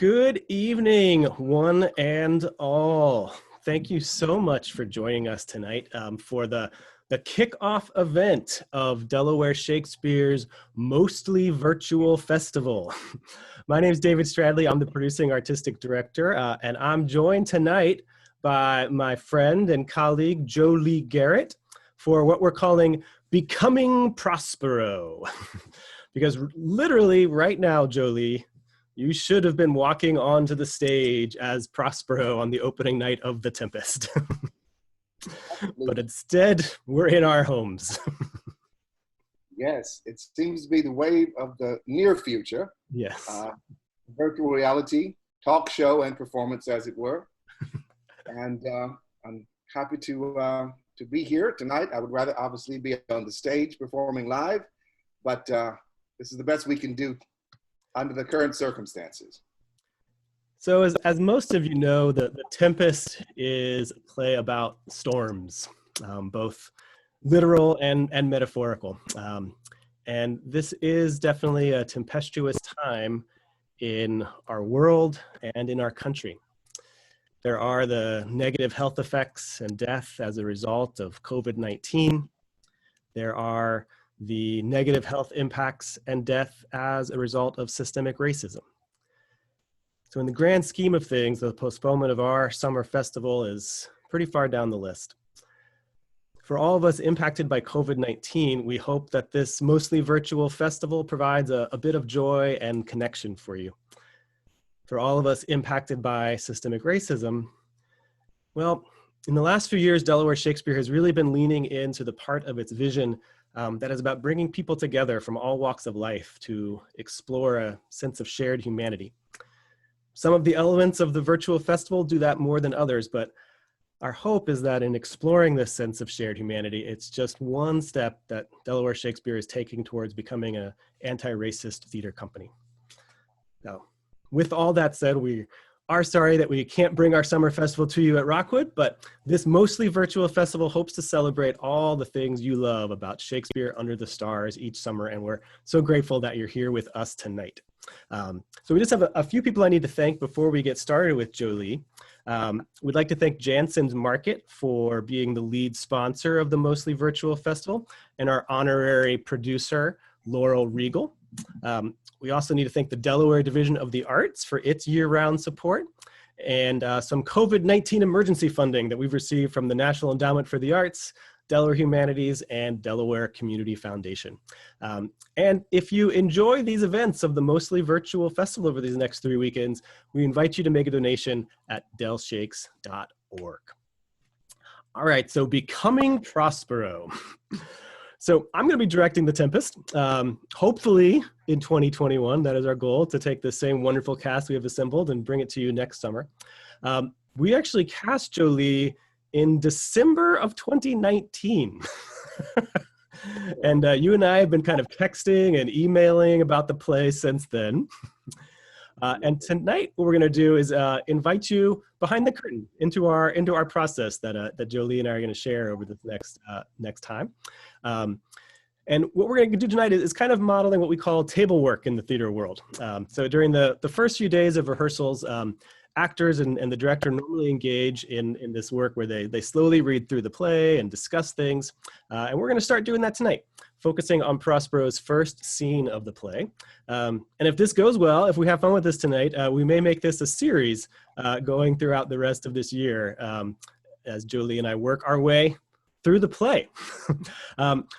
Good evening, one and all. Thank you so much for joining us tonight for the kickoff event of Delaware Shakespeare's mostly virtual festival. My name is David Stradley. I'm the producing artistic director, and I'm joined tonight by my friend and colleague, Jolie Garrett, for what we're calling Becoming Prospero. Because literally right now, Jolie, you should have been walking onto the stage as Prospero on the opening night of The Tempest. But instead, we're in our homes. Yes, it seems to be the wave of the near future. Yes. Virtual reality, talk show and performance, as it were. And I'm happy to be here tonight. I would rather obviously be on the stage performing live, but this is the best we can do under the current circumstances. So as most of you know, the Tempest is a play about storms, both literal and metaphorical. And this is definitely a tempestuous time in our world and in our country. There are the negative health effects and death as a result of COVID-19. There are the negative health impacts and death as a result of systemic racism. So in the grand scheme of things, the postponement of our summer festival is pretty far down the list. For all of us impacted by COVID-19, we hope that this mostly virtual festival provides a bit of joy and connection for you. For all of us impacted by systemic racism, well, in the last few years, Delaware Shakespeare has really been leaning into the part of its vision that is about bringing people together from all walks of life to explore a sense of shared humanity. Some of the elements of the virtual festival do that more than others, but our hope is that in exploring this sense of shared humanity, it's just one step that Delaware Shakespeare is taking towards becoming an anti-racist theater company. Now, with all that said, we are sorry that we can't bring our summer festival to you at Rockwood, but this mostly virtual festival hopes to celebrate all the things you love about Shakespeare under the stars each summer, and we're so grateful that you're here with us tonight. So we just have a few people I need to thank before we get started with Jolie. We'd like to thank Jansen's Market for being the lead sponsor of the mostly virtual festival, and our honorary producer, Laurel Regal. We also need to thank the Delaware Division of the Arts for its year-round support, and some COVID-19 emergency funding that we've received from the National Endowment for the Arts, Delaware Humanities, and Delaware Community Foundation. And if you enjoy these events of the mostly virtual festival over these next 3 weekends, we invite you to make a donation at delshakes.org. All right, so Becoming Prospero. So I'm going to be directing The Tempest, hopefully in 2021. That is our goal, to take the same wonderful cast we have assembled and bring it to you next summer. We actually cast Jolie in December of 2019. And you and I have been kind of texting and emailing about the play since then. And tonight, what we're going to do is invite you behind the curtain into our process that Jolie and I are going to share over this next time. And what we're going to do tonight is kind of modeling what we call table work in the theater world. So during the first few days of rehearsals, actors and the director normally engage in this work where they slowly read through the play and discuss things. And we're going to start doing that tonight, focusing on Prospero's first scene of the play. And if this goes well, if we have fun with this tonight, we may make this a series going throughout the rest of this year as Jolie and I work our way through the play.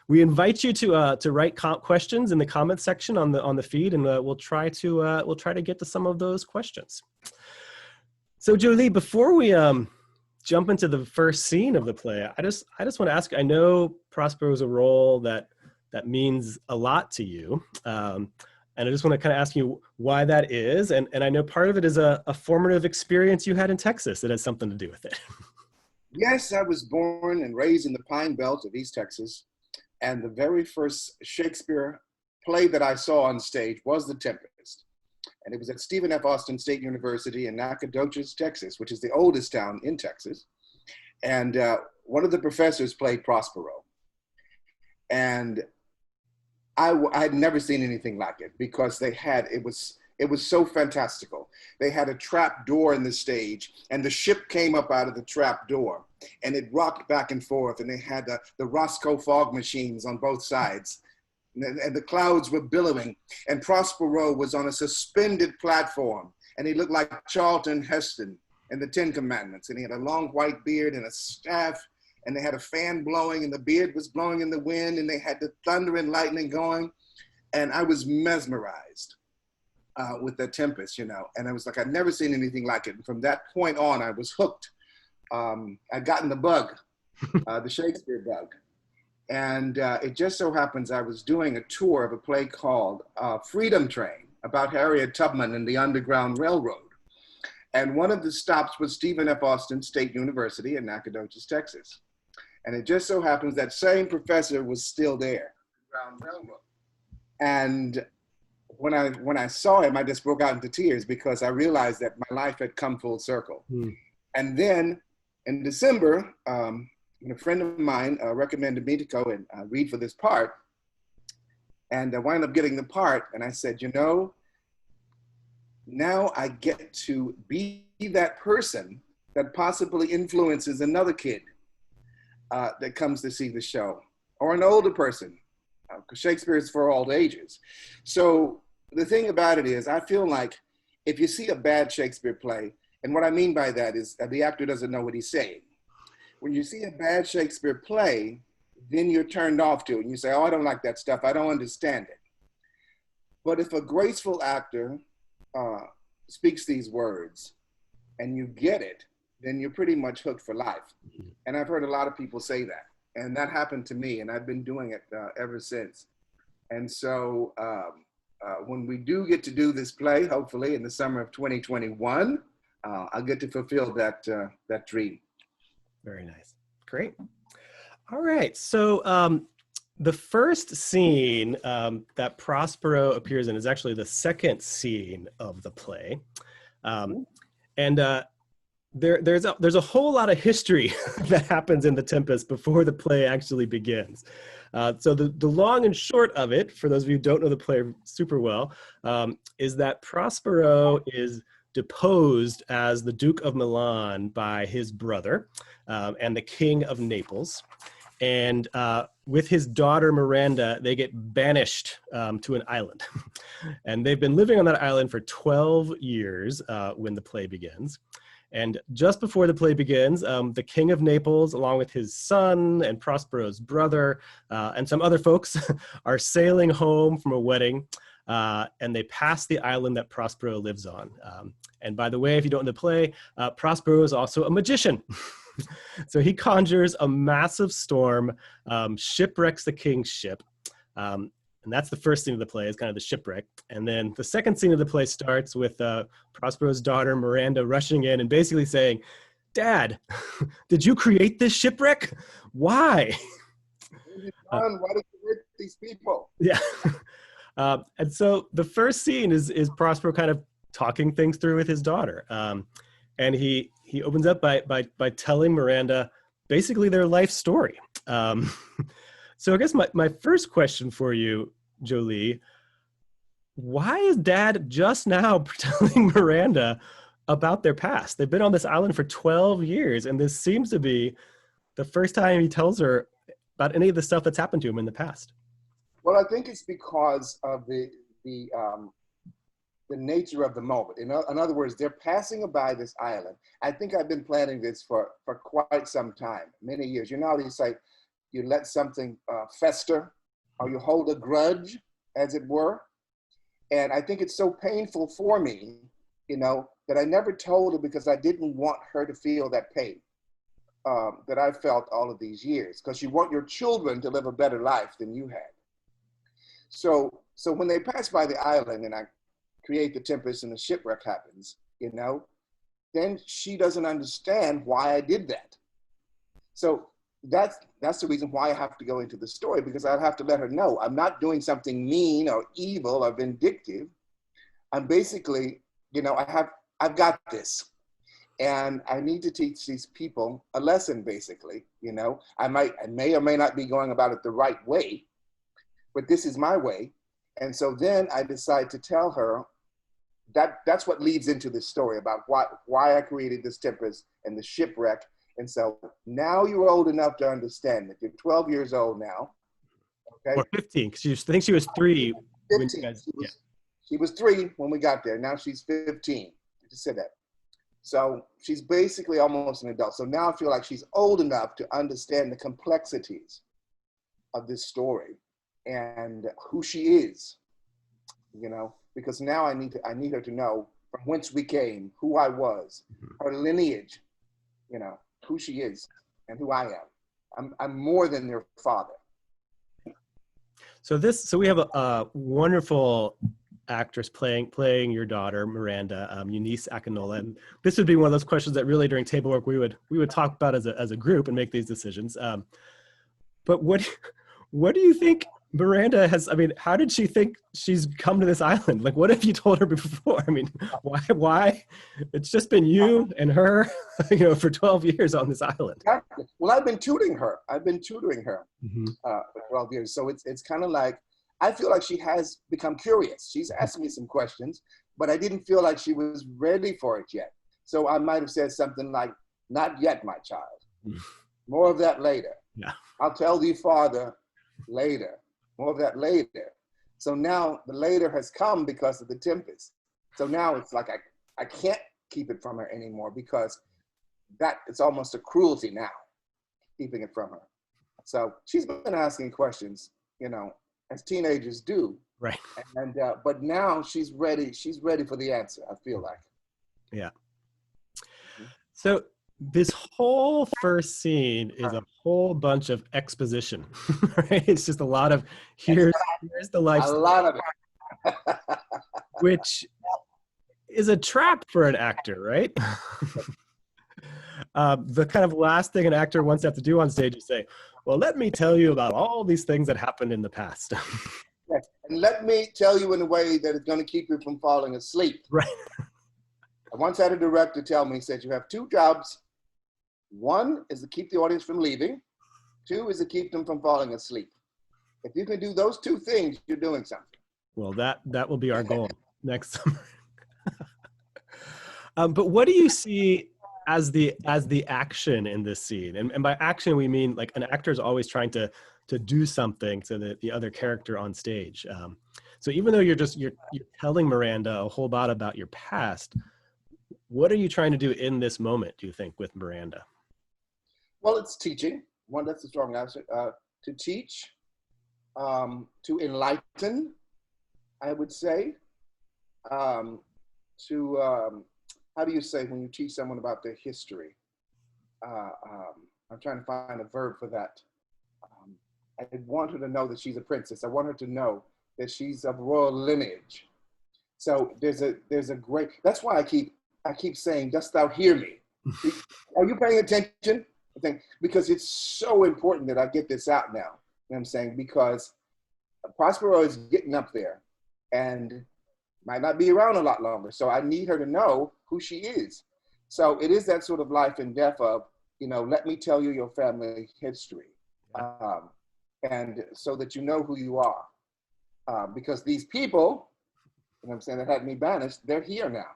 We invite you to write questions in the comments section on the feed, and we'll try to get to some of those questions. So Jolie, before we jump into the first scene of the play, I just want to ask, I know Prospero is a role that means a lot to you. And I just want to kind of ask you why that is. And I know part of it is a formative experience you had in Texas that has something to do with it. Yes, I was born and raised in the Pine Belt of East Texas. And the very first Shakespeare play that I saw on stage was The Tempest. And it was at Stephen F. Austin State University in Nacogdoches, Texas, which is the oldest town in Texas. And one of the professors played Prospero. And I had never seen anything like it, because it was so fantastical. they had a trap door in the stage, and the ship came up out of the trap door, and it rocked back and forth, and they had the Roscoe fog machines on both sides, and the clouds were billowing, and Prospero was on a suspended platform, and he looked like Charlton Heston in the Ten Commandments, and he had a long white beard and a staff, and they had a fan blowing, and the beard was blowing in the wind, and they had the thunder and lightning going, and I was mesmerized with the Tempest, you know, and I was like, I'd never seen anything like it. And from that point on, I was hooked. I'd gotten the bug, the Shakespeare bug. And it just so happens I was doing a tour of a play called Freedom Train about Harriet Tubman and the Underground Railroad. And one of the stops was Stephen F. Austin State University in Nacogdoches, Texas. And it just so happens that same professor was still there, Underground Railroad. And when I saw him, I just broke out into tears because I realized that my life had come full circle. And then in December, a friend of mine recommended me to go and read for this part. And I wound up getting the part. And I said, you know, now I get to be that person that possibly influences another kid that comes to see the show, or an older person, because Shakespeare is for all ages. So the thing about it is, I feel like if you see a bad Shakespeare play, and what I mean by that is the actor doesn't know what he's saying. When you see a bad Shakespeare play, then you're turned off to it. And you say, oh, I don't like that stuff. I don't understand it. But if a graceful actor speaks these words and you get it, then you're pretty much hooked for life. And I've heard a lot of people say that. And that happened to me, and I've been doing it ever since. And so when we do get to do this play, hopefully in the summer of 2021, I'll get to fulfill that dream. Very nice. Great. All right. So the first scene that Prospero appears in is actually the second scene of the play. And there's a whole lot of history that happens in the Tempest before the play actually begins. So the long and short of it, for those of you who don't know the play super well, is that Prospero is deposed as the Duke of Milan by his brother and the King of Naples. And with his daughter Miranda, they get banished to an island. And they've been living on that island for 12 years when the play begins. And just before the play begins, the King of Naples, along with his son and Prospero's brother and some other folks, are sailing home from a wedding. And they pass the island that Prospero lives on. And by the way, if you don't know the play, Prospero is also a magician. So he conjures a massive storm, shipwrecks the king's ship. And that's the first scene of the play, is kind of the shipwreck. And then the second scene of the play starts with Prospero's daughter, Miranda, rushing in and basically saying, Dad, did you create this shipwreck? Why? Why did you hurt these people? Yeah. And so the first scene is Prospero kind of talking things through with his daughter. And he opens up by telling Miranda basically their life story. So I guess my first question for you, Jolie, why is Dad just now telling Miranda about their past? They've been on this island for 12 years, and this seems to be the first time he tells her about any of the stuff that's happened to him in the past. Well, I think it's because of the nature of the moment. In other words, they're passing by this island. I think I've been planning this for quite some time, many years. You know how you say, you let something fester, or you hold a grudge, as it were. And I think it's so painful for me, you know, that I never told her because I didn't want her to feel that pain that I felt all of these years, because you want your children to live a better life than you had. So when they pass by the island and I create the tempest and the shipwreck happens, you know, then she doesn't understand why I did that. So that's the reason why I have to go into the story, because I have to let her know I'm not doing something mean or evil or vindictive. I'm basically, you know, I've got this, and I need to teach these people a lesson. Basically, you know, I may or may not be going about it the right way, but this is my way. And so then I decide to tell her that's what leads into this story about why I created this Tempest and the shipwreck. And so now you're old enough to understand that you're 12 years old now. Okay. Or 15, because I think she was 3. 15. She was 3 when we got there. Now she's 15. I just said that. So she's basically almost an adult. So now I feel like she's old enough to understand the complexities of this story and who she is, you know, because now I need her to know from whence we came, who I was, her lineage, you know, who she is and who I am. I'm more than their father. So we have a wonderful actress playing your daughter Miranda, Eunice Akinola, and this would be one of those questions that really during table work we would talk about as a group and make these decisions. But what do you think Miranda has? I mean, how did she think she's come to this island? Like, what have you told her before? I mean, why? It's just been you and her, you know, for 12 years on this island. Well, I've been tutoring her for 12 years, so it's kind of like, I feel like she has become curious. She's asking me some questions, but I didn't feel like she was ready for it yet. So I might have said something like, "Not yet, my child. More of that later. Yeah. I'll tell thee farther later. More of that later." So now the later has come because of the Tempest. So now it's like I can't keep it from her anymore, because that it's almost a cruelty now, keeping it from her. So she's been asking questions, you know, as teenagers do. Right. And but now she's ready for the answer, I feel like. Yeah. So this whole first scene is a whole bunch of exposition, right? It's just a lot of here's the life story, a lot of it. which is a trap for an actor, right? The kind of last thing an actor wants to have to do on stage is say, "Well, let me tell you about all these things that happened in the past." Yes. And let me tell you in a way that is going to keep you from falling asleep. Right. I once had a director tell me, he said, "You have 2 jobs. 1 is to keep the audience from leaving. 2 is to keep them from falling asleep. If you can do those 2 things, you're doing something." Well, that will be our goal next summer. But what do you see as the action in this scene? And by action, we mean like an actor is always trying to do something to the other character on stage. So even though you're telling Miranda a whole lot about your past, what are you trying to do in this moment, do you think, with Miranda? Well, it's teaching. One, that's a strong answer. To teach, to enlighten, I would say. How do you say when you teach someone about their history? I'm trying to find a verb for that. I want her to know that she's a princess. I want her to know that she's of royal lineage. So there's a great, that's why I keep saying, "Dost thou hear me?" Are you paying attention? I think because it's so important that I get this out now. You know what I'm saying? Because Prospero is getting up there and might not be around a lot longer. So I need her to know who she is. So it is that sort of life and death of, you know, let me tell you your family history. And so that you know who you are. Because these people, you know what I'm saying, that had me banished, they're here now.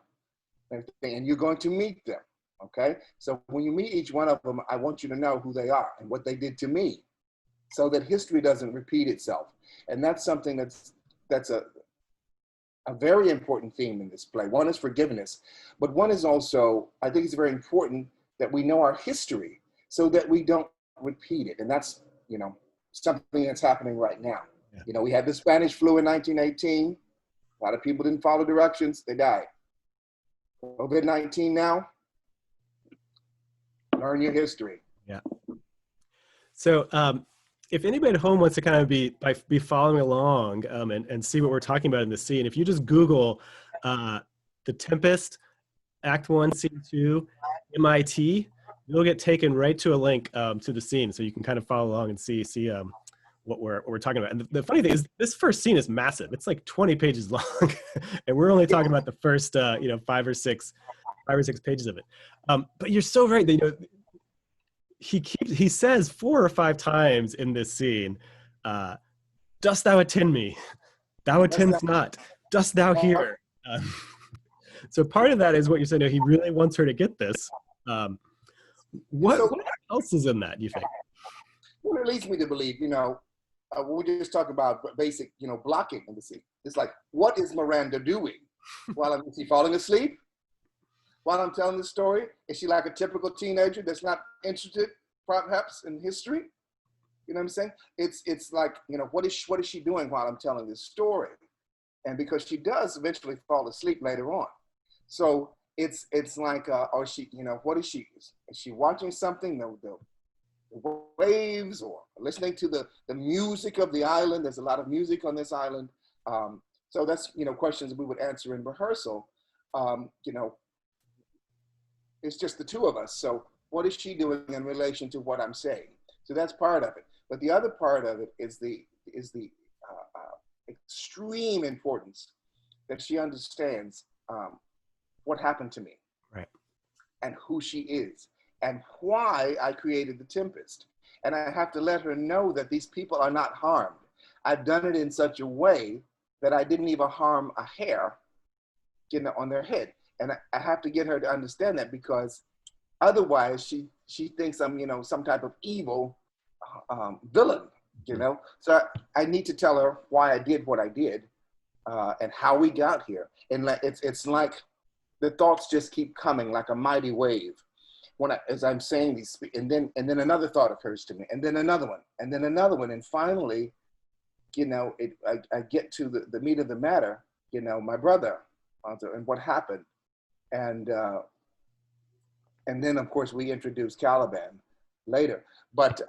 And you're going to meet them, okay? So when you meet each one of them, I want you to know who they are and what they did to me, so that history doesn't repeat itself. And that's something that's a very important theme in this play. One is forgiveness, but one is also, I think it's very important that we know our history so that we don't repeat it. And that's, you know, something that's happening right now. Yeah. You know, we had the Spanish flu in 1918. A lot of people didn't follow directions, they died. COVID-19 now, learn your history. Yeah. So if anybody at home wants to kind of be following along and see what we're talking about in the scene, if you just Google The Tempest, Act 1, Scene 2, MIT, you'll get taken right to a link to the scene, so you can kind of follow along and see what we're talking about. And the funny thing is, this first scene is massive. It's like 20 pages long, and we're only talking about the first 5 or 6 pages of it. But you're so right. You know, he says 4 or 5 times in this scene, "Dost thou attend me? Thou attendest not. Dost thou hear?" So part of that is what you're saying. He really wants her to get this. Um, what else is in that, you think? Well, it leads me to believe, we just talk about basic, blocking in the scene. It's like, what is Miranda doing? Is she falling asleep while I'm telling the story? Is she like a typical teenager that's not interested, perhaps, in history? You know what I'm saying? It's like, what is she doing while I'm telling this story? And because she does eventually fall asleep later on. So it's like, or she, what is she? Is she watching something? The waves, or listening to the music of the island? There's a lot of music on this island. So that's, questions we would answer in rehearsal. It's just the two of us. So what is she doing in relation to what I'm saying? So that's part of it. But the other part of it is the extreme importance that she understands what happened to me, right, and who she is, and why I created the Tempest. And I have to let her know that these people are not harmed. I've done it in such a way that I didn't even harm a hair, on their head. And I have to get her to understand that, because otherwise she thinks I'm, some type of evil villain, So I need to tell her why I did what I did, and how we got here. And it's like the thoughts just keep coming like a mighty wave as I'm saying these, and then another thought occurs to me, and then another one, and then another one, and finally, I get to the meat of the matter, my brother, and what happened, and then of course we introduce Caliban later, but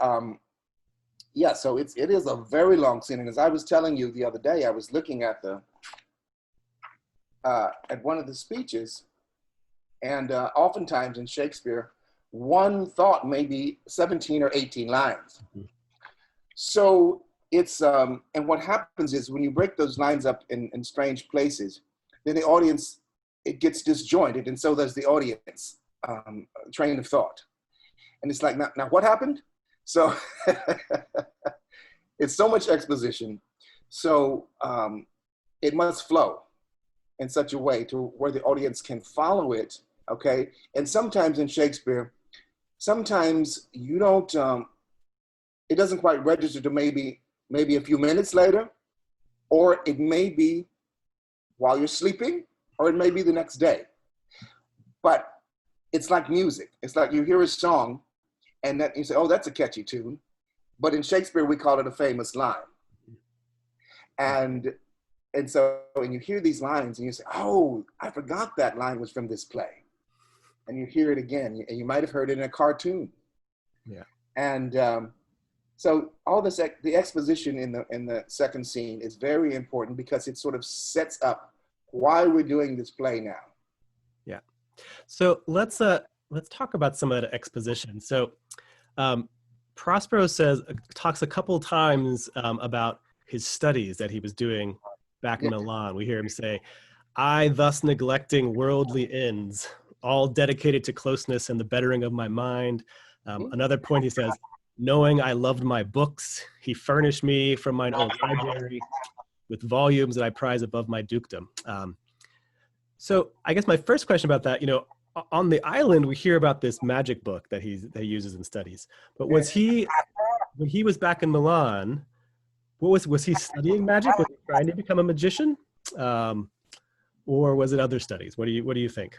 yeah, so it is a very long scene, and as I was telling you the other day, I was looking at at one of the speeches, and oftentimes in Shakespeare, one thought may be 17 or 18 lines. Mm-hmm. So it's, and what happens is when you break those lines up in strange places, then the audience, it gets disjointed, and so does the audience train of thought. And it's like, now what happened? So it's so much exposition. So it must flow in such a way to where the audience can follow it, okay? And sometimes in Shakespeare, sometimes you don't, it doesn't quite register to maybe a few minutes later, or it may be while you're sleeping, or it may be the next day. But it's like music. It's like you hear a song and that you say, oh, that's a catchy tune. But in Shakespeare, we call it a famous line. And so when you hear these lines and you say, oh, I forgot that line was from this play. And you hear it again, and you might have heard it in a cartoon. Yeah. And so all this, the exposition in the second scene is very important, because it sort of sets up why we're doing this play now. Yeah. So let's talk about some of the exposition. So Prospero talks a couple times about his studies that he was doing back in Milan. We hear him say, I thus neglecting worldly ends, all dedicated to closeness and the bettering of my mind. Another point he says, knowing I loved my books, he furnished me from mine own library with volumes that I prize above my dukedom. So I guess my first question about that, on the island, we hear about this magic book that he uses and studies. But when he was back in Milan, was he studying magic? Was he trying to become a magician? Or was it other studies? What do you think?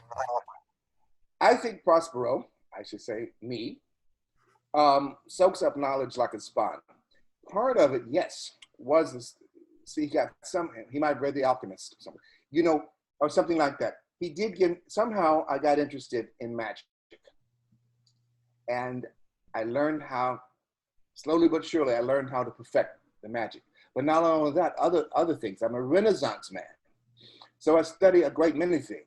I think Prospero, I should say me, soaks up knowledge like a sponge. Part of it, yes, was this, see, he might have read The Alchemist or something, or something like that. He did somehow I got interested in magic. And I learned how, slowly but surely, I learned how to perfect the magic. But not only that, other things. I'm a Renaissance man. So I study a great many things.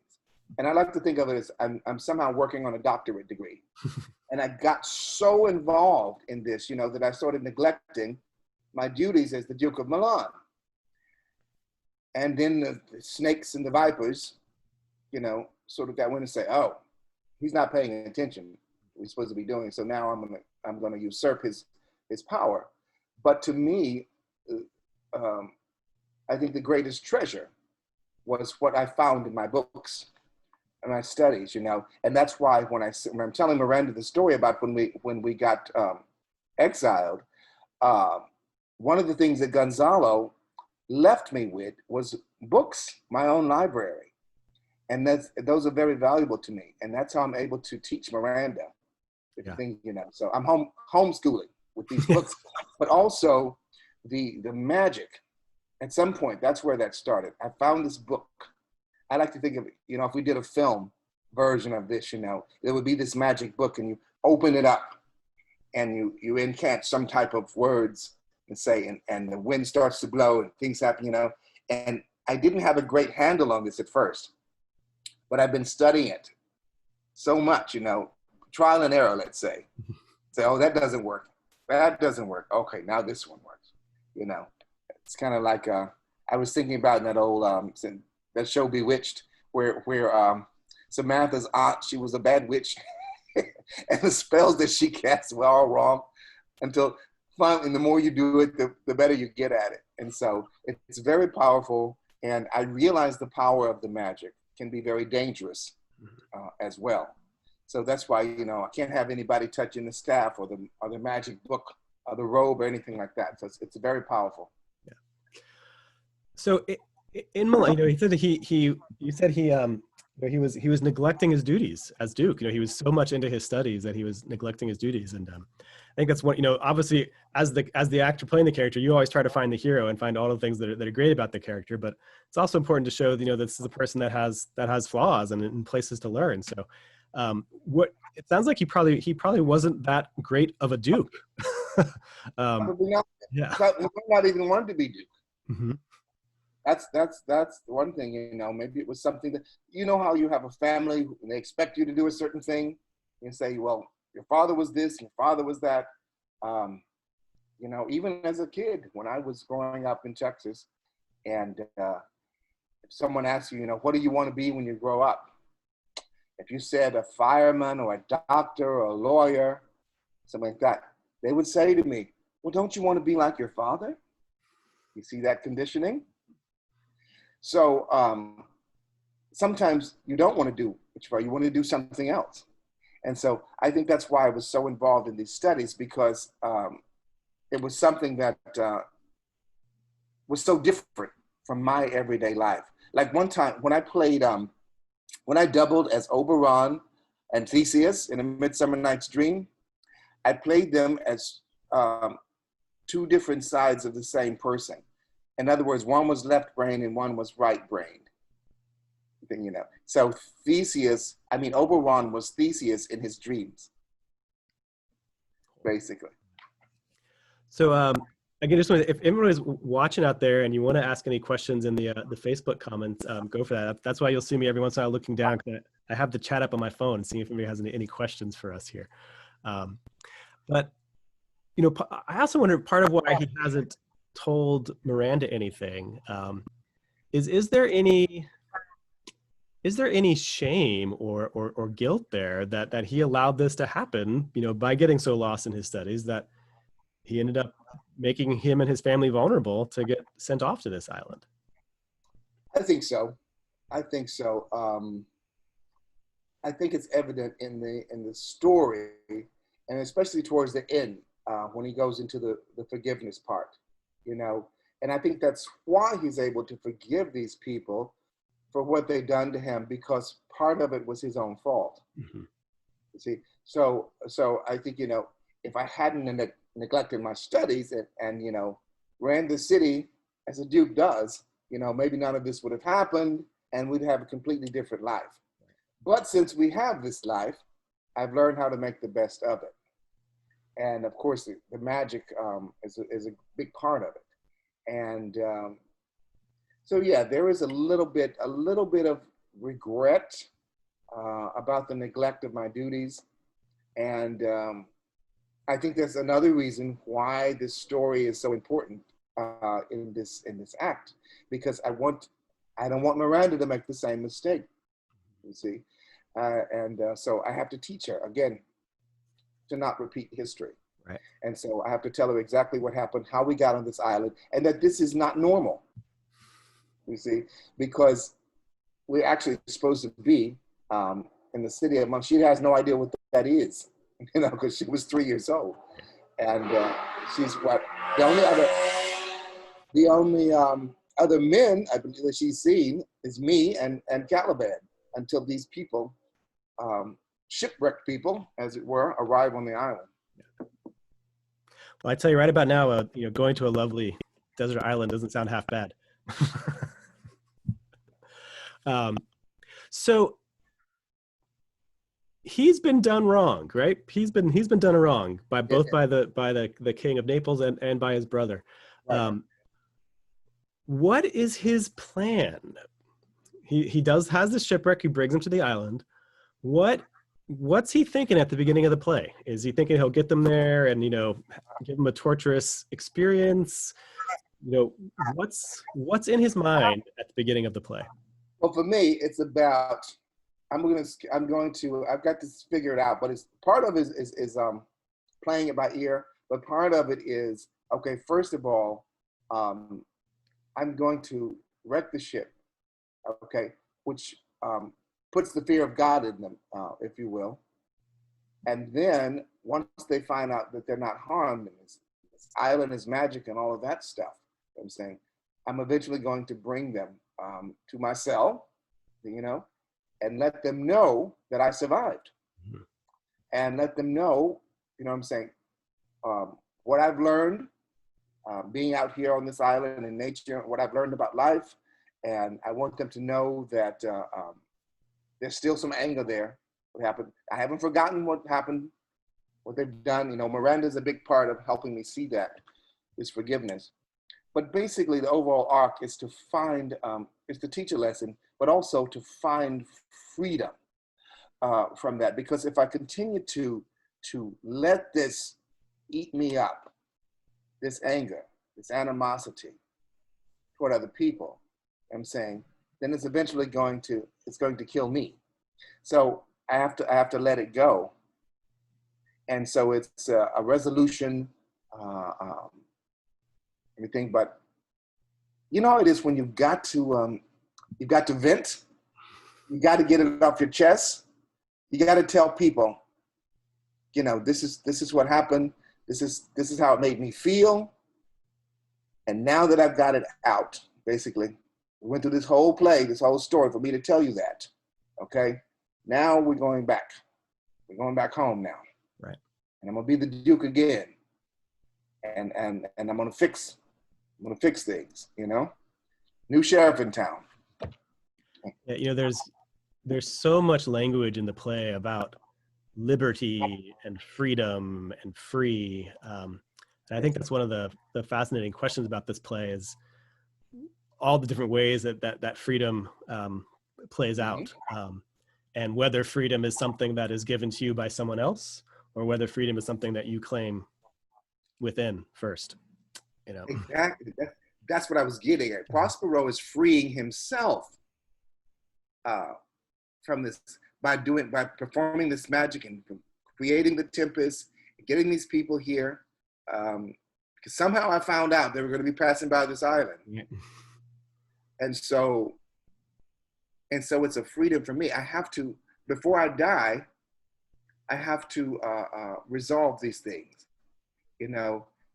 And I like to think of it as I'm somehow working on a doctorate degree. And I got so involved in this, that I started neglecting my duties as the Duke of Milan. And then the snakes and the vipers, sort of got wind and say, oh, he's not paying attention. We're supposed to be doing. So now I'm gonna usurp his power. But to me, I think the greatest treasure was what I found in my books. my studies, and that's why when I'm telling Miranda the story about when we got exiled, one of the things that Gonzalo left me with was books, my own library, and those are very valuable to me, and that's how I'm able to teach Miranda the things, So I'm homeschooling with these books, but also the magic. At some point, that's where that started. I found this book. I like to think of it, if we did a film version of this, it would be this magic book, and you open it up and you incant some type of words and say, and the wind starts to blow and things happen, and I didn't have a great handle on this at first, but I've been studying it so much, trial and error, let's say. Say, oh, that doesn't work. That doesn't work. Okay, now this one works, It's kind of like, I was thinking about that old, that show Bewitched, where Samantha's aunt, she was a bad witch, and the spells that she cast were all wrong, until finally, the more you do it, the better you get at it. And so it's very powerful, and I realize the power of the magic can be very dangerous as well. So that's why, I can't have anybody touching the staff or the magic book or the robe or anything like that. So it's very powerful. Yeah. So in Milan, he said that he was neglecting his duties as Duke. He was so much into his studies that he was neglecting his duties. And I think that's one, obviously as the actor playing the character, you always try to find the hero and find all the things that are great about the character. But it's also important to show, this is a person that has flaws and places to learn. So what it sounds like he probably wasn't that great of a Duke. Probably not. Yeah. He might not even want to be Duke. Mm-hmm. That's one thing, maybe it was something that, how you have a family and they expect you to do a certain thing and say, well, your father was this, your father was that. Even as a kid, when I was growing up in Texas, and if someone asks you, what do you want to be when you grow up? If you said a fireman or a doctor or a lawyer, something like that, they would say to me, well, don't you want to be like your father? You see that conditioning? So sometimes you don't want to do what you want to do something else. And so I think that's why I was so involved in these studies, because it was something that was so different from my everyday life. Like one time when I played, when I doubled as Oberon and Theseus in A Midsummer Night's Dream, I played them as two different sides of the same person. In other words, one was left-brained and one was right-brained. So Oberon was Theseus in his dreams, basically. So again, if anyone is watching out there and you want to ask any questions in the Facebook comments, go for that. That's why you'll see me every once in a while looking down, because I have the chat up on my phone, seeing if anybody has any questions for us here. But I also wonder, part of why he hasn't told Miranda anything is there any shame or guilt there that he allowed this to happen, by getting so lost in his studies that he ended up making him and his family vulnerable to get sent off to this island? I think so. I think it's evident in the story, and especially towards the end, when he goes into the forgiveness part, and I think that's why he's able to forgive these people for what they've done to him, because part of it was his own fault. Mm-hmm. You see, so I think, if I hadn't neglected my studies and ran the city as a Duke does, maybe none of this would have happened, and we'd have a completely different life. But since we have this life, I've learned how to make the best of it. And of course, the magic is a big part of it. And so yeah, there is a little bit of regret about the neglect of my duties. And I think that's another reason why this story is so important in this act, because I don't want Miranda to make the same mistake, you see. So I have to teach her, again, to not repeat history. Right. And so I have to tell her exactly what happened, how we got on this island, and that this is not normal, you see, because we're actually supposed to be in the city of Monk. She has no idea what that is, because she was 3 years old. And she's what, the only other men I believe that she's seen is me and Caliban, until these people, shipwrecked people, as it were, arrive on the island. Well, I tell you right about now, going to a lovely desert island doesn't sound half bad. So he's been done wrong, right? He's been done wrong by both by the king of Naples and by his brother. Right. What is his plan? He has this shipwreck. He brings him to the island. What's he thinking at the beginning of the play? Is he thinking he'll get them there and give them a torturous experience? What's in his mind at the beginning of the play? Well, for me, it's about, I've got this figured out, but it's part of it is playing it by ear, but part of it is, okay, first of all, I'm going to wreck the ship, okay, which puts the fear of God in them, if you will. And then once they find out that they're not harmed, and this island is magic and all of that stuff, I'm saying, I'm eventually going to bring them to my cell, and let them know that I survived. Mm-hmm. And let them know, what I've learned being out here on this island in nature, what I've learned about life. And I want them to know that there's still some anger there. What happened? I haven't forgotten what happened, what they've done. Miranda's a big part of helping me see that, this forgiveness. But basically, the overall arc is to find, is to teach a lesson, but also to find freedom from that. Because if I continue to let this eat me up, this anger, this animosity toward other people, then it's eventually going to kill me. So I have to let it go. And so it's a resolution, everything. But it is when you've got to vent, you got to get it off your chest. You got to tell people, this is what happened. This is how it made me feel. And now that I've got it out, basically, we went through this whole play, this whole story for me to tell you that. Okay. Now we're going back. We're going back home now. Right. And I'm gonna be the Duke again. And I'm gonna fix things, New sheriff in town. Yeah, there's so much language in the play about liberty and freedom and free. And I think that's one of the fascinating questions about this play is all the different ways that freedom plays out. And whether freedom is something that is given to you by someone else, or whether freedom is something that you claim within first. Exactly. That's what I was getting at. Prospero is freeing himself from this by performing this magic and creating the Tempest, getting these people here. Because somehow I found out they were going to be passing by this island. Yeah. And so it's a freedom for me. I have to, before I die, I have to resolve these things.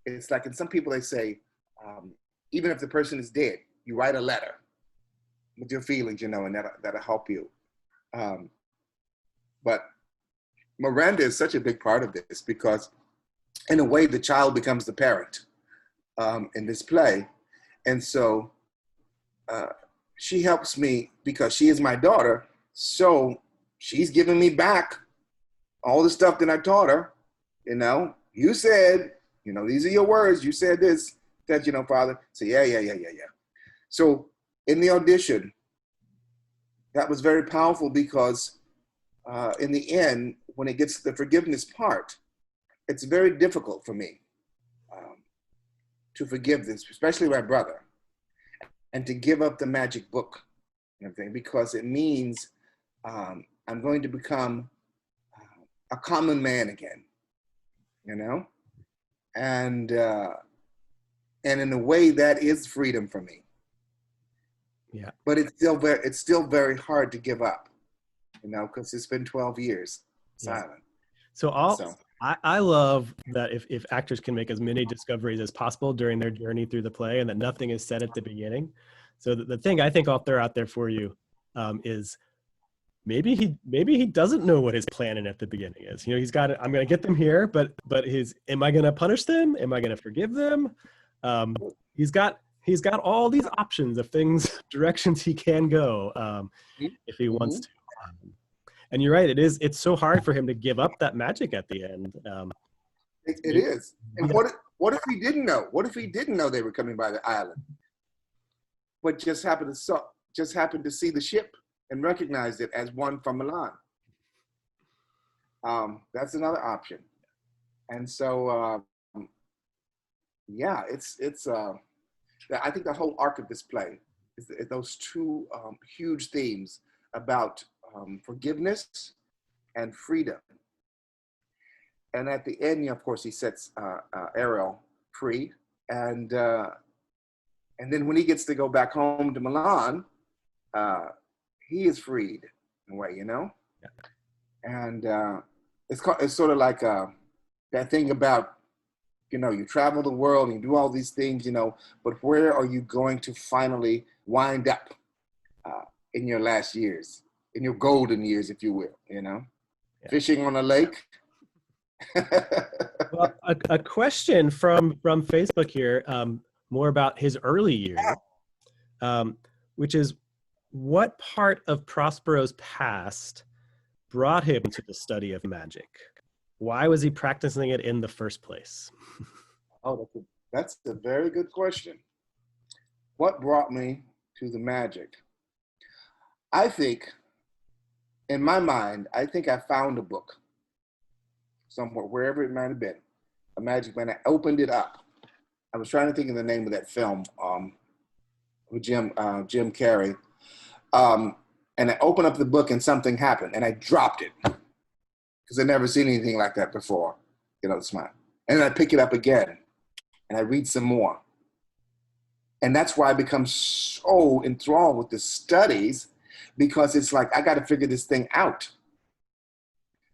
It's like, and some people, they say, even if the person is dead, you write a letter with your feelings, and that'll help you. But Miranda is such a big part of this because in a way, the child becomes the parent in this play. And so she helps me because she is my daughter. So she's giving me back all the stuff that I taught her. You said, these are your words. You said this, that, Father. So yeah. So in the audition, that was very powerful because in the end, when it gets to the forgiveness part, it's very difficult for me to forgive this, especially my brother, and to give up the magic book, because it means I'm going to become a common man again, and in a way that is freedom for me. Yeah. But it's still very hard to give up, because it's been 12 years Yeah. silent. So So I love that if actors can make as many discoveries as possible during their journey through the play, and that nothing is said at the beginning. So the thing I think I'll throw out there for you is maybe he doesn't know what his plan in at the beginning is. He's got I'm going to get them here, but am I going to punish them? Am I going to forgive them? He's got all these options of things, directions he can go if he wants to. And you're right, it's so hard for him to give up that magic at the end. it is. And what if he didn't know? What if he didn't know they were coming by the island, but just happened to see the ship and recognized it as one from Milan? That's another option. And so, yeah, it's. I think the whole arc of this play is those two huge themes about forgiveness and freedom. And at the end, of course, he sets Ariel free, and then when he gets to go back home to Milan, he is freed in a way, Yeah. And it's sort of like that thing about, you travel the world and you do all these things, but where are you going to finally wind up in your last years, in your golden years, if you will, Yeah. Fishing on a lake. Well, a question from Facebook here, more about his early years, which is, what part of Prospero's past brought him to the study of magic? Why was he practicing it in the first place? Oh, that's a very good question. What brought me to the magic? I think, in my mind, I found a book somewhere, wherever it might have been, a magic man. I opened it up. I was trying to think of the name of that film with Jim Carrey. And I opened up the book and something happened, and I dropped it because I'd never seen anything like that before. Smile. And then I pick it up again, and I read some more. And that's why I become so enthralled with the studies, because it's like, I got to figure this thing out.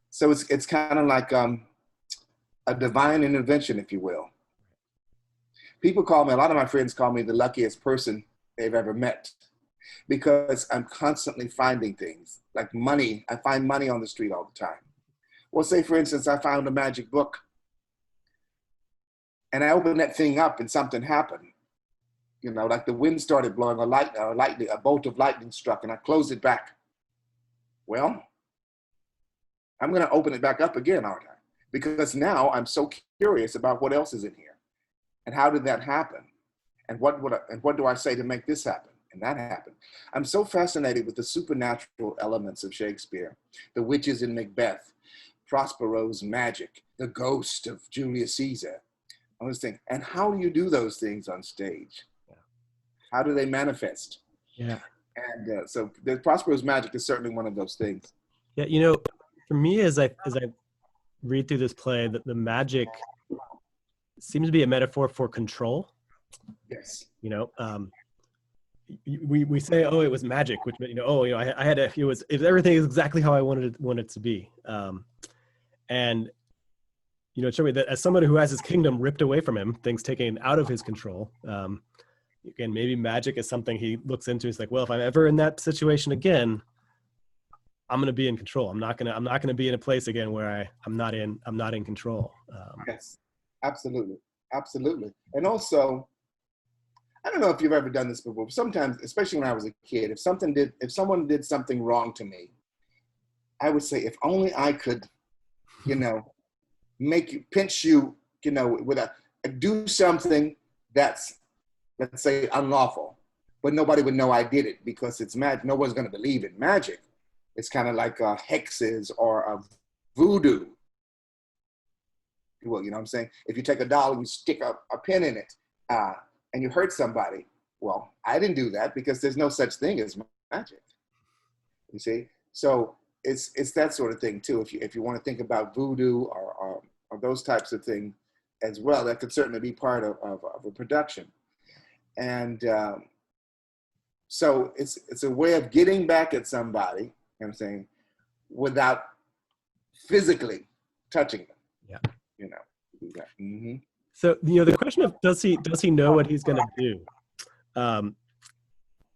So it's kind of like a divine intervention, if you will. A lot of my friends call me the luckiest person they've ever met, because I'm constantly finding things like money. I find money on the street all the time. Well, say for instance, I found a magic book and I opened that thing up and something happened. Like the wind started blowing, a bolt of lightning struck, and I closed it back. Well, I'm going to open it back up again, aren't I? Because now I'm so curious about what else is in here, and how did that happen, and what do I say to make this happen? And that happened. I'm so fascinated with the supernatural elements of Shakespeare, the witches in Macbeth, Prospero's magic, the ghost of Julius Caesar. I was thinking, and how do you do those things on stage? Yeah. How do they manifest? Yeah. And so the Prospero's magic is certainly one of those things. Yeah, for me, as I read through this play, the magic seems to be a metaphor for control. Yes. We say, oh, it was magic, which meant, I had to, everything is exactly how I wanted it to be. And it showed me that as someone who has his kingdom ripped away from him, things taken out of his control, again, maybe magic is something he looks into. He's like, well, if I'm ever in that situation again, I'm going to be in control. I'm not going to be in a place again where I'm not in control. Yes, absolutely. And also, I don't know if you've ever done this before, but sometimes, especially when I was a kid, if someone did something wrong to me, I would say, if only I could, pinch you, do something that's, let's say, unlawful, but nobody would know I did it because it's magic. No one's going to believe in magic. It's kind of like hexes or voodoo. Well, what I'm saying? If you take a doll and you stick a pin in it and you hurt somebody, well, I didn't do that because there's no such thing as magic. You see? So it's that sort of thing too. If you want to think about voodoo or those types of things as well, that could certainly be part of a production. And so it's a way of getting back at somebody, I'm saying, without physically touching them. Yeah. You know, do that. Mm-hmm. So, the question of does he know what he's going to do?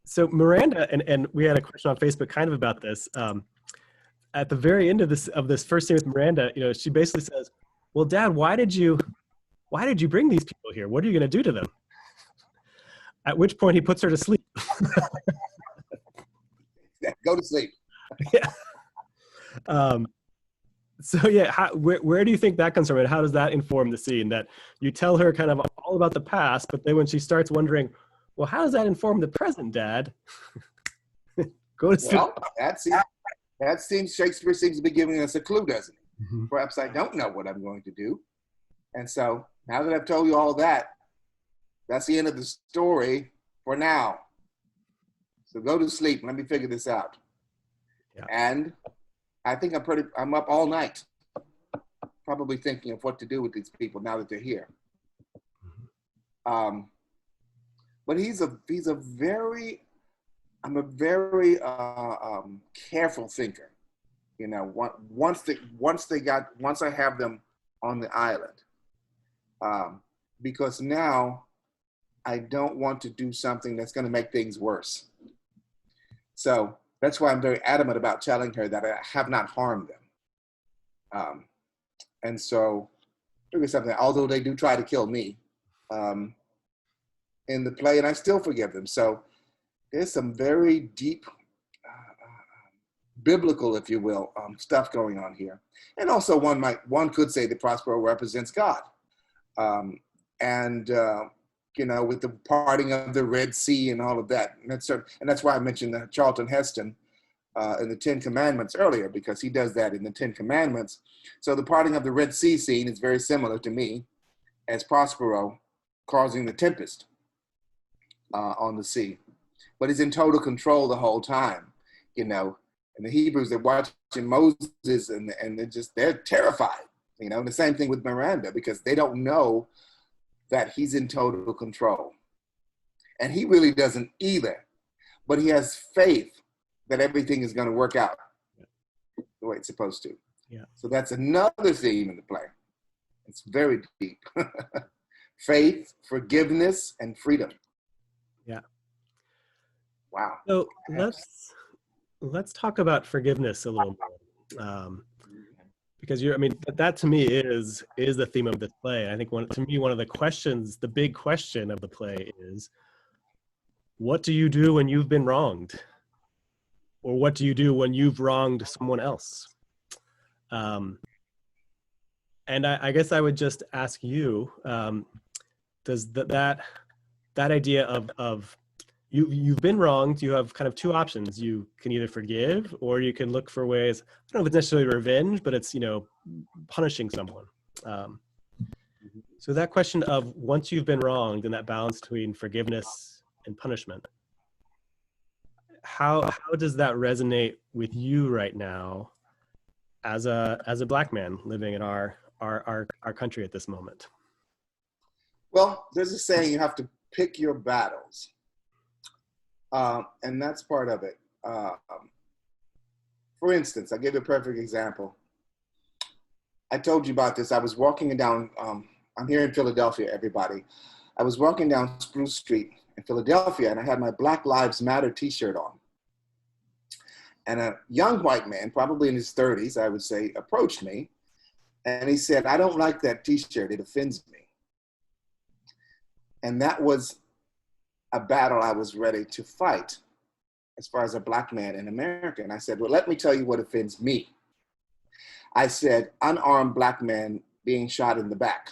So Miranda, and we had a question on Facebook kind of about this. At the very end of this first scene with Miranda, she basically says, "Well, Dad, why did you bring these people here? What are you going to do to them?" At which point he puts her to sleep. Go to sleep. Yeah. So yeah, where do you think that comes from, and how does that inform the scene? That you tell her kind of all about the past, but then when she starts wondering, well, how does that inform the present, Dad? Go to sleep. Well, that seems Shakespeare seems to be giving us a clue, doesn't he? Mm-hmm. Perhaps I don't know what I'm going to do. And so now that I've told you all that, that's the end of the story for now. So go to sleep. Let me figure this out. Yeah. And I think I'm up all night, probably thinking of what to do with these people now that they're here. Mm-hmm. But I'm a very careful thinker. Once I have them on the island, because now I don't want to do something that's going to make things worse. So that's why I'm very adamant about telling her that I have not harmed them. And so, maybe something, although they do try to kill me in the play, and I still forgive them. So there's some very deep, biblical, if you will, stuff going on here. And also one could say that Prospero represents God. With the parting of the Red Sea and all of that. And that's why I mentioned Charlton Heston in the Ten Commandments earlier, because he does that in the Ten Commandments. So the parting of the Red Sea scene is very similar to me as Prospero causing the tempest on the sea. But he's in total control the whole time, And the Hebrews, they're watching Moses and they're terrified, And the same thing with Miranda, because they don't know that he's in total control. And he really doesn't either, but he has faith that everything is going to work out the way it's supposed to. Yeah. So that's another theme in the play. It's very deep. Faith, forgiveness, and freedom. Yeah. Wow. So let's talk about forgiveness a little more. Because that to me is the theme of this play. I think one of the questions, the big question of the play is, what do you do when you've been wronged? Or what do you do when you've wronged someone else? And I guess I would just ask you, does that idea of you've been wronged, you have kind of two options. You can either forgive, or you can look for ways, I don't know if it's necessarily revenge, but it's, punishing someone. So that question of once you've been wronged, and that balance between forgiveness and punishment, how does that resonate with you right now as a Black man living in our country at this moment? Well, there's a saying, you have to pick your battles. And that's part of it. For instance, I'll give you a perfect example. I told you about this. I was walking down, I'm here in Philadelphia, everybody. I was walking down Spruce Street in Philadelphia, and I had my Black Lives Matter t-shirt on. And a young white man, probably in his 30s, I would say, approached me, and he said, "I don't like that t-shirt, it offends me." And that was a battle I was ready to fight as far as a Black man in America. And I said, well, let me tell you what offends me. I said, unarmed Black man being shot in the back.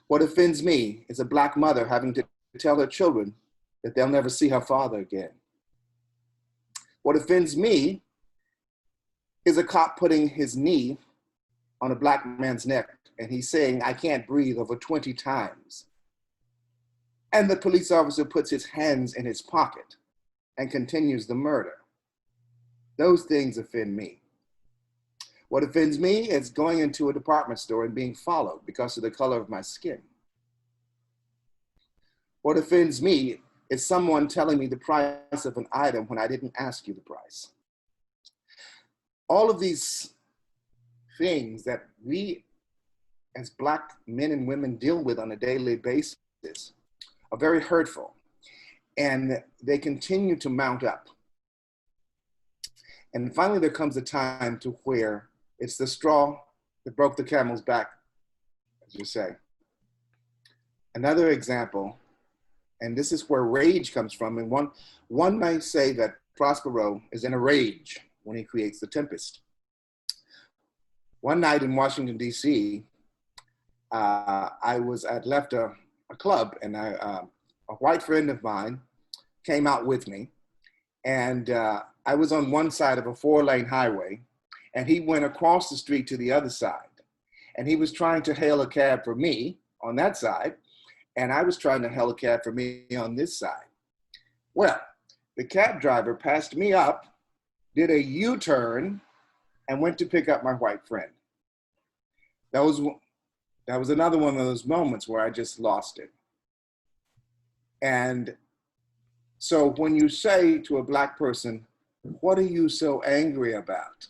What offends me is a Black mother having to tell her children that they'll never see her father again. What offends me is a cop putting his knee on a Black man's neck, and he's saying, "I can't breathe," over 20 times. And the police officer puts his hands in his pocket and continues the murder. Those things offend me. What offends me is going into a department store and being followed because of the color of my skin. What offends me is someone telling me the price of an item when I didn't ask you the price. all of these things that we as Black men and women deal with on a daily basis are very hurtful, and they continue to mount up. And finally, there comes a time to where it's the straw that broke the camel's back, as you say. Another example, and this is where rage comes from, and one might say that Prospero is in a rage when he creates the Tempest. One night in Washington, D.C., I'd left a club, and a white friend of mine came out with me, and I was on one side of a 4-lane highway, and he went across the street to the other side, and he was trying to hail a cab for me on that side, and I was trying to hail a cab for me on this side. Well, the cab driver passed me up, did a U-turn, and went to pick up my white friend. That was another one of those moments where I just lost it. And so when you say to a Black person, what are you so angry about?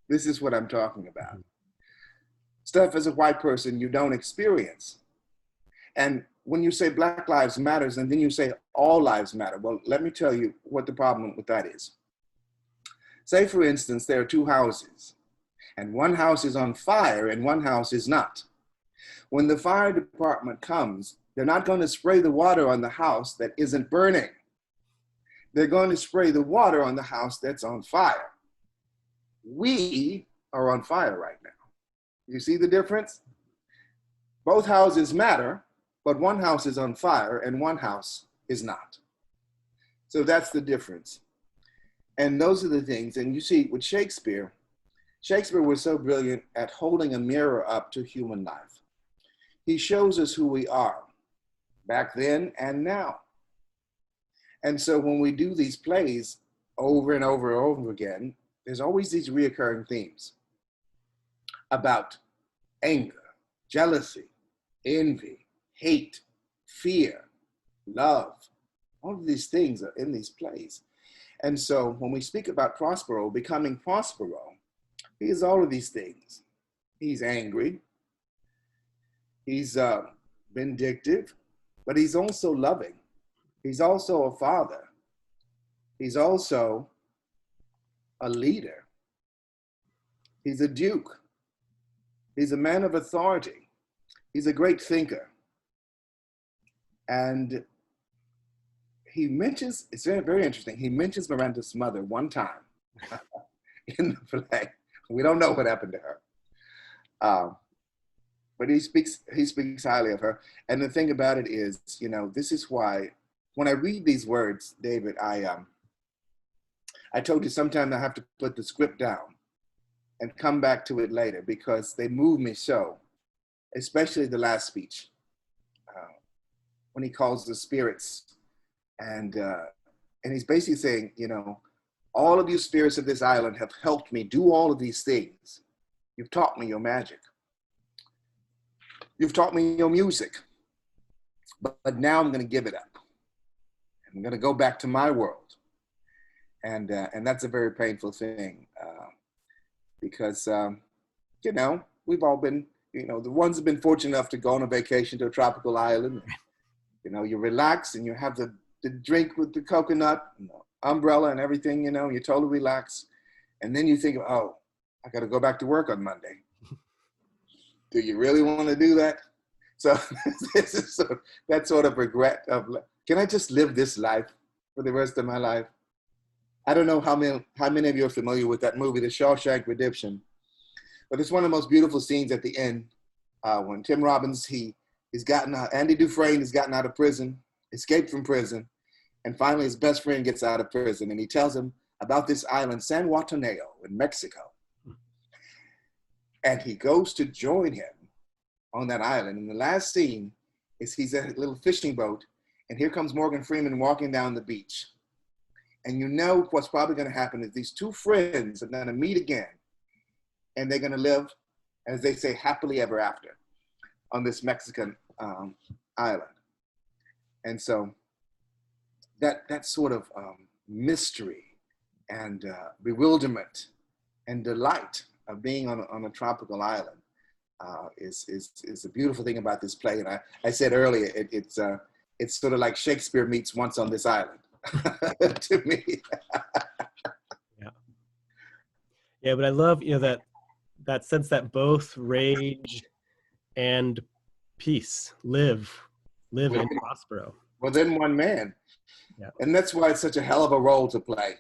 This is what I'm talking about. Stuff as a white person you don't experience. And when you say Black Lives Matters, and then you say all lives matter, well, let me tell you what the problem with that is. Say, for instance, there are two houses, and one house is on fire and one house is not. When the fire department comes, they're not going to spray the water on the house that isn't burning. They're going to spray the water on the house that's on fire. We are on fire right now. You see the difference? Both houses matter, but one house is on fire and one house is not. So that's the difference. And those are the things. And you see, with Shakespeare was so brilliant at holding a mirror up to human life. He shows us who we are back then and now. And so when we do these plays over and over and over again, there's always these reoccurring themes about anger, jealousy, envy, hate, fear, love. All of these things are in these plays. And so when we speak about Prospero, becoming Prospero, he is all of these things. He's angry, he's vindictive, but he's also loving. He's also a father. He's also a leader. He's a duke. He's a man of authority. He's a great thinker. And he mentions, it's very, very interesting, he mentions Miranda's mother one time in the play. We don't know what happened to her. But he speaks highly of her. And the thing about it is, you know, this is why, when I read these words, David, I told you sometimes I have to put the script down and come back to it later because they move me so, especially the last speech, when he calls the spirits. And he's basically saying, you know, all of you spirits of this island have helped me do all of these things. You've taught me your magic. You've taught me your music. But now I'm going to give it up. I'm going to go back to my world. And that's a very painful thing because, you know, we've all been, you know, the ones who've been fortunate enough to go on a vacation to a tropical island. You know, you relax and you have the drink with the coconut and the umbrella and everything, you know, you totally relax. And then you think, oh, I got to go back to work on Monday. Do you really want to do that? So this is that sort of regret of, can I just live this life for the rest of my life? I don't know how many of you are familiar with that movie, The Shawshank Redemption, but it's one of the most beautiful scenes at the end when Tim Robbins, he's gotten out, Andy Dufresne has gotten out of prison, escaped from prison, and finally his best friend gets out of prison and he tells him about this island, San Guataneo in Mexico. And he goes to join him on that island. And the last scene is he's at a little fishing boat and here comes Morgan Freeman walking down the beach. And you know what's probably going to happen is these two friends are going to meet again and they're going to live, as they say, happily ever after on this Mexican island. And so that sort of mystery and bewilderment and delight of being on a tropical island is a beautiful thing about this play. And I said earlier, it's sort of like Shakespeare meets Once on This Island to me. Yeah. Yeah, but I love, that sense that both rage and peace live in Prospero. Within one man. Yeah. And that's why it's such a hell of a role to play.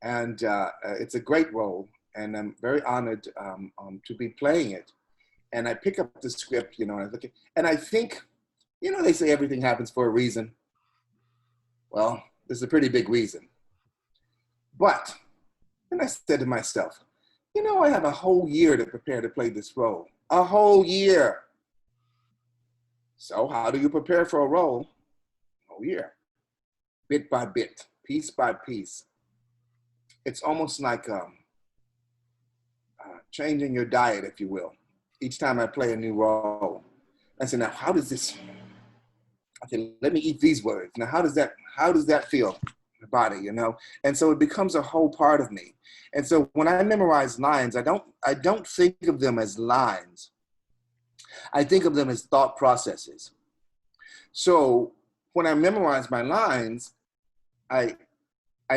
And it's a great role. And I'm very honored to be playing it. And I pick up the script, and I look at, and I think, they say everything happens for a reason. Well, there's a pretty big reason. But then I said to myself, I have a whole year to prepare to play this role. A whole year. So how do you prepare for a role? A whole year. Bit by bit, piece by piece. It's almost like changing your diet, if you will. Each time I play a new role, I say, now how does this, okay, let me eat these words. Now how does that feel in the body, And so it becomes a whole part of me. And so when I memorize lines, I don't think of them as lines. I think of them as thought processes. So when I memorize my lines, I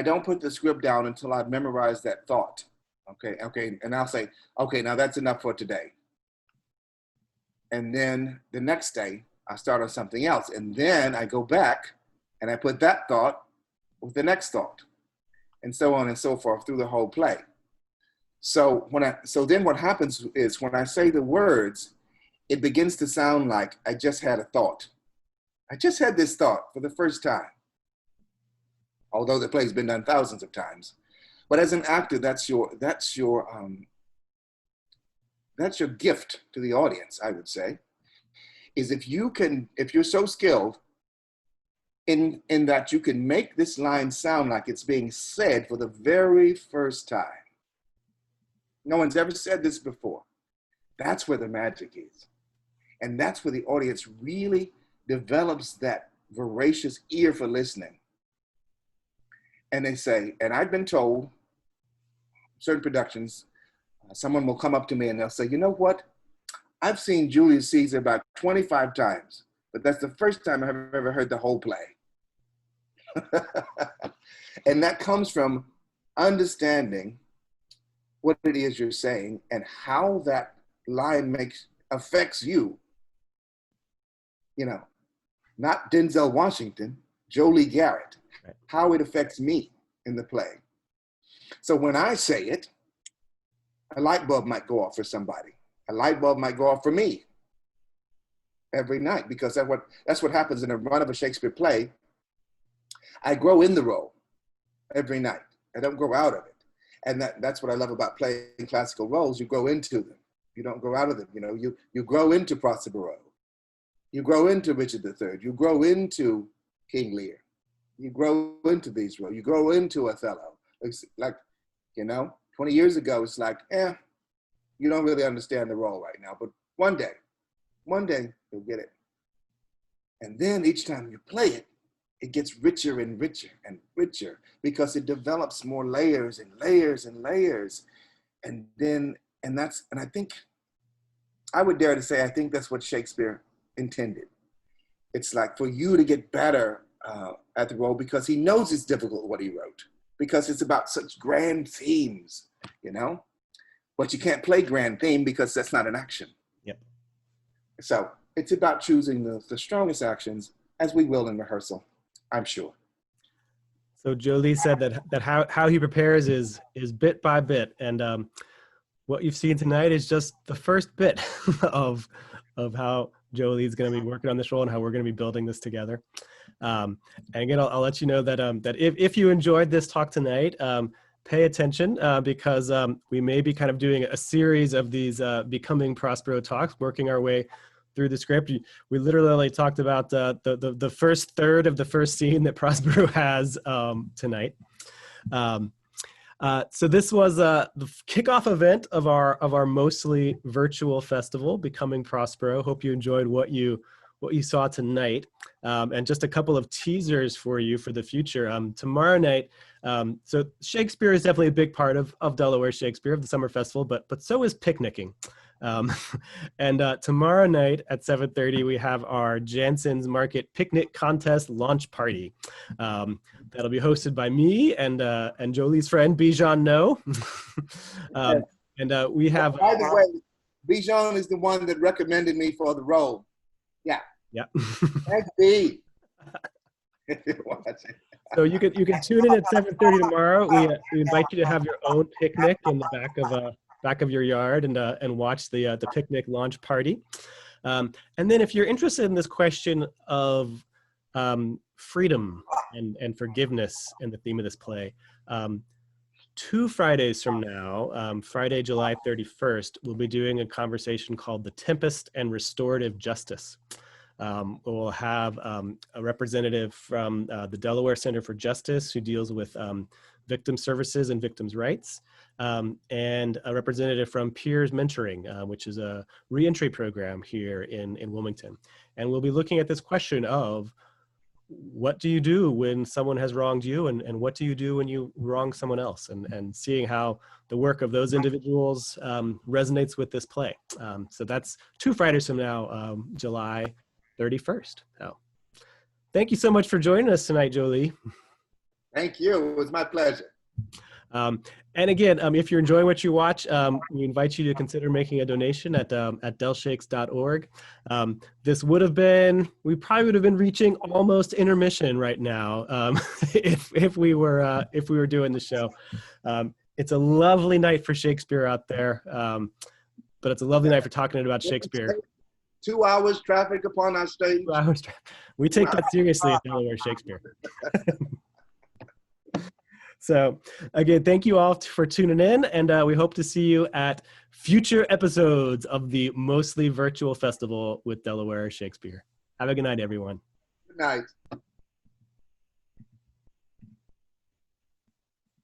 don't put the script down until I've memorized that thought. Okay, and I'll say, okay, now that's enough for today. And then the next day, I start on something else. And then I go back and I put that thought with the next thought, and so on and so forth through the whole play. So then what happens is when I say the words, it begins to sound like I just had a thought. I just had this thought for the first time. Although the play's been done thousands of times. But as an actor, that's your gift to the audience, I would say, is if you're so skilled in that you can make this line sound like it's being said for the very first time. No one's ever said this before. That's where the magic is. And that's where the audience really develops that voracious ear for listening. And they say, and I've been told, certain productions, someone will come up to me and they'll say, you know what? I've seen Julius Caesar about 25 times, but that's the first time I've ever heard the whole play. And that comes from understanding what it is you're saying and how that line affects you. Not Denzel Washington, Jolie Garrett, right. How it affects me in the play. So when I say it, a light bulb might go off for somebody. A light bulb might go off for me every night, because that's what happens in a run of a Shakespeare play. I grow in the role every night. I don't grow out of it. And that's what I love about playing classical roles. You grow into them. You don't grow out of them. You grow into Prospero. You grow into Richard III. You grow into King Lear. You grow into these roles. You grow into Othello. It's like, 20 years ago, it's like, you don't really understand the role right now, but one day you'll get it. And then each time you play it, it gets richer and richer and richer because it develops more layers and layers and layers. And I think, I would dare to say, I think that's what Shakespeare intended. It's like for you to get better at the role because he knows it's difficult what he wrote, because it's about such grand themes, but you can't play grand theme because that's not an action. Yep. So it's about choosing the strongest actions, as we will in rehearsal, I'm sure. So Jolie said that how he prepares is bit by bit, and what you've seen tonight is just the first bit of how Jolie's going to be working on this role and how we're going to be building this together. And again, I'll let you know that that if you enjoyed this talk tonight, pay attention because we may be kind of doing a series of these Becoming Prospero talks, working our way through the script. We literally talked about the first third of the first scene that Prospero has tonight. So this was the kickoff event of our mostly virtual festival, Becoming Prospero. Hope you enjoyed what you saw tonight, and just a couple of teasers for you for the future. Tomorrow night, So Shakespeare is definitely a big part of Delaware Shakespeare, of the summer festival, but so is picnicking. And tomorrow night at 7:30, we have our Jansen's Market Picnic Contest launch party. That'll be hosted by me and Jolie's friend Bijan No. And we have. By the way, Bijan is the one that recommended me for the role. Yeah. Yeah. Thanks, B. So you can tune in at 7:30 tomorrow. We invite you to have your own picnic in the back of your yard and watch the picnic launch party. And then if you're interested in this question of freedom and forgiveness and the theme of this play, 2 Fridays from now, Friday, July 31st, we'll be doing a conversation called The Tempest and Restorative Justice. We'll have a representative from the Delaware Center for Justice who deals with victim services and victims' rights, and a representative from Peers Mentoring, which is a reentry program here in Wilmington. And we'll be looking at this question of what do you do when someone has wronged you, and what do you do when you wrong someone else, and seeing how the work of those individuals resonates with this play. So that's 2 Fridays from now, July 31st. So thank you so much for joining us tonight, Jolie. Thank you. It was my pleasure. And again, if you're enjoying what you watch, we invite you to consider making a donation at delshakes.org. This would have been, we probably would have been reaching almost intermission right now if we were doing the show. It's a lovely night for Shakespeare out there, but it's a lovely night for talking about Shakespeare. 2 hours traffic upon our stage. 2 hours. We take that seriously at Delaware Shakespeare. So again, thank you all for tuning in, and we hope to see you at future episodes of the mostly virtual festival with Delaware Shakespeare. Have a good night, everyone. Good night.